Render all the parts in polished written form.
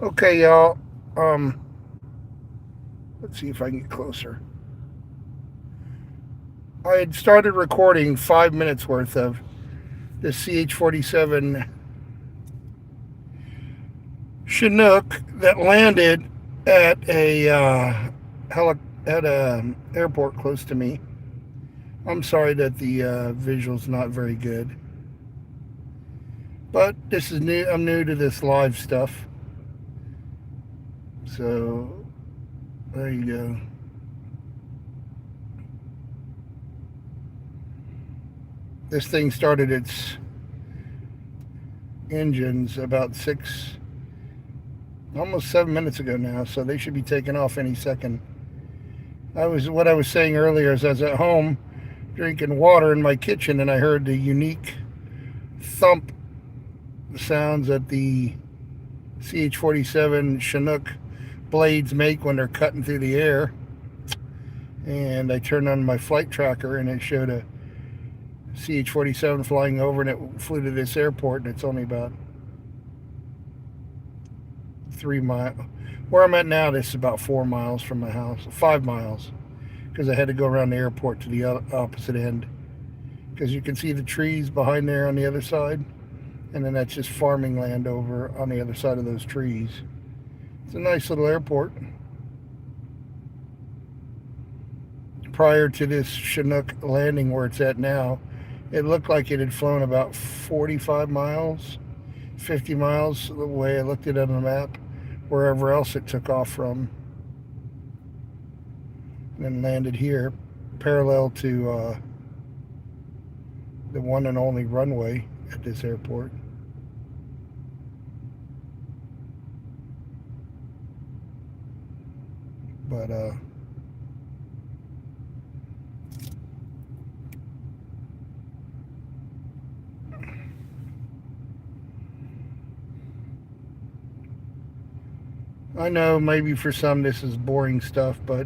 Okay, y'all. Um, let's see if I can get closer. I had started recording 5 minutes worth of the CH-47 Chinook that landed at at a airport close to me. I'm sorry that the visual's not very good, but this is new. I'm new to this live stuff, so there you go. This thing started its engines about almost 7 minutes ago now, so they should be taking off any second. What I was saying earlier is I was at home drinking water in my kitchen and I heard the unique thump sounds that the CH-47 Chinook blades make when they're cutting through the air. And I turned on my flight tracker and it showed a CH-47 flying over, and it flew to this airport, and it's only about 3 miles. Where I'm at now, this is about 4 miles from my house. 5 miles, because I had to go around the airport to the opposite end. Because you can see the trees behind there on the other side, and then that's just farming land over on the other side of those trees. It's a nice little airport. Prior to this Chinook landing where it's at now, it looked like it had flown about 45 miles, 50 miles, the way I looked at it on the map, wherever else it took off from, and then landed here, parallel to the one and only runway at this airport. But I know maybe for some this is boring stuff, but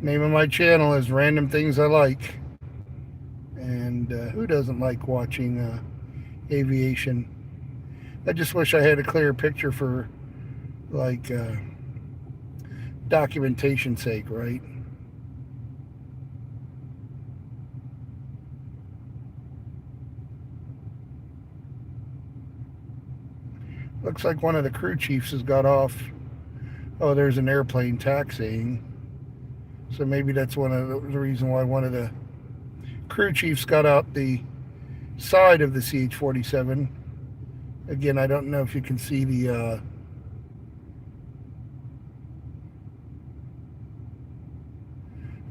name of my channel is Random Things I Like. And who doesn't like watching aviation? I just wish I had a clear picture for like documentation's sake, right? Looks like one of the crew chiefs has got off. Oh, there's an airplane taxiing. So maybe that's one of the reason why one of the crew chiefs got out the side of the CH-47. Again, I don't know if you can see the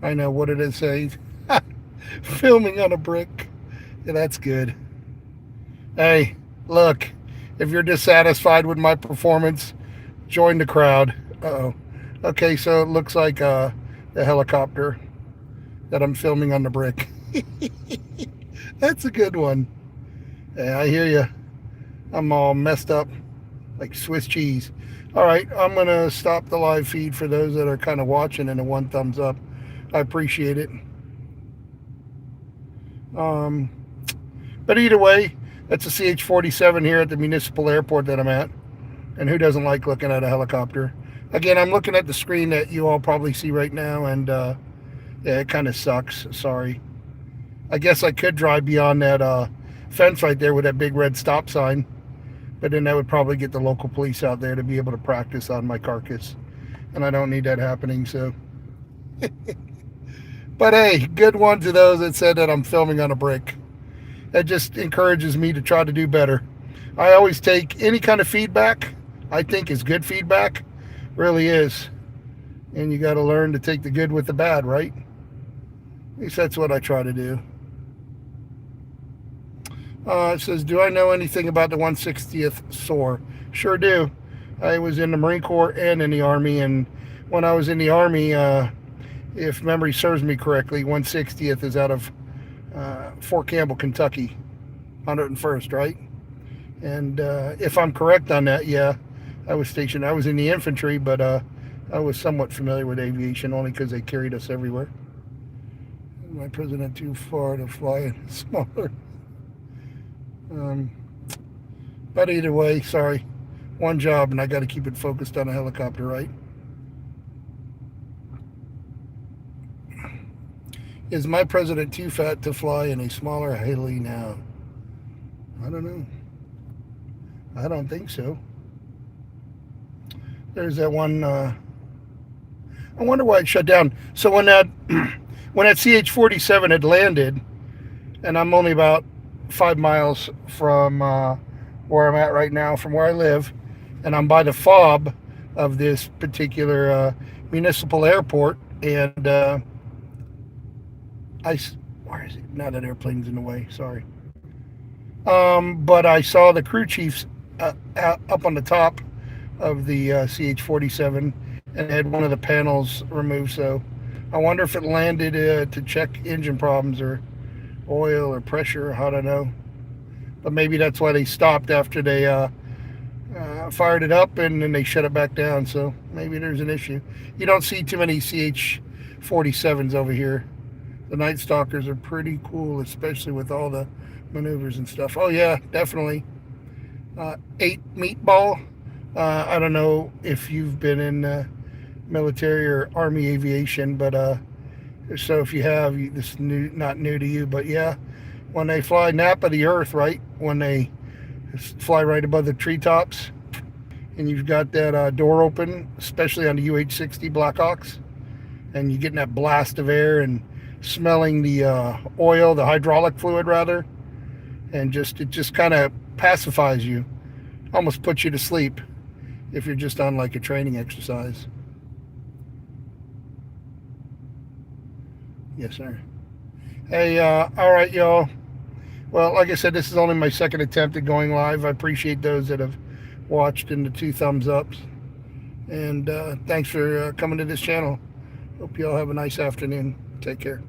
I know what it is saying. Filming on a brick. Yeah, that's good. Hey, look, if you're dissatisfied with my performance, join the crowd. Uh-oh. Okay, so it looks like the helicopter that I'm filming on the brick. That's a good one. Yeah, I hear you. I'm all messed up like Swiss cheese. All right, I'm going to stop the live feed for those that are kind of watching, and a one thumbs up. I appreciate it. Um, but either way, that's a CH-47 here at the municipal airport that I'm at. And who doesn't like looking at a helicopter? Again, I'm looking at the screen that you all probably see right now, and yeah, it kind of sucks. Sorry. I guess I could drive beyond that fence right there with that big red stop sign, but then that would probably get the local police out there to be able to practice on my carcass, and I don't need that happening. So, but hey, good one to those that said that I'm filming on a brick. That just encourages me to try to do better. I always take any kind of feedback I think is good feedback. Really is. And you got to learn to take the good with the bad, right? At least that's what I try to do. It says, do I know anything about the 160th SOAR? Sure do. I was in the Marine Corps and in the Army, and when I was in the Army, if memory serves me correctly, 160th is out of Fort Campbell, Kentucky, 101st, right? And if I'm correct on that, yeah, I was stationed. I was in the infantry, but I was somewhat familiar with aviation only because they carried us everywhere. My president too far to fly smaller. Um, but either way, sorry. one job, and I got to keep it focused on a helicopter, right? Is my president too fat to fly in a smaller heli now? I don't know. I don't think so. There's that one. I wonder why it shut down. So when that when that CH-47 had landed, and I'm only about 5 miles from where I'm at right now, from where I live, and I'm by the fob of this particular municipal airport, and where is it? Now that airplane's in the way. Sorry. But I saw the crew chiefs up on the top of the CH-47 and had one of the panels removed. So I wonder if it landed to check engine problems or oil or pressure. I don't know. But maybe that's why they stopped after they fired it up, and then they shut it back down. So maybe there's an issue. You don't see too many CH-47s over here. The Night Stalkers are pretty cool, especially with all the maneuvers and stuff. Oh yeah, definitely. 8 meatball. I don't know if you've been in military or Army aviation, but so if you have, this is not new to you, but yeah, when they fly nap of the earth, right, when they fly right above the treetops, and you've got that door open, especially on the UH-60 Blackhawks, and you're getting that blast of air and smelling the oil, the hydraulic fluid rather, and it just kind of pacifies you, almost puts you to sleep if you're just on like a training exercise. Yes, sir. Hey, all right, y'all. Well, like I said, this is only my second attempt at going live. I appreciate those that have watched and the 2 thumbs ups. And thanks for coming to this channel. Hope you all have a nice afternoon. Take care.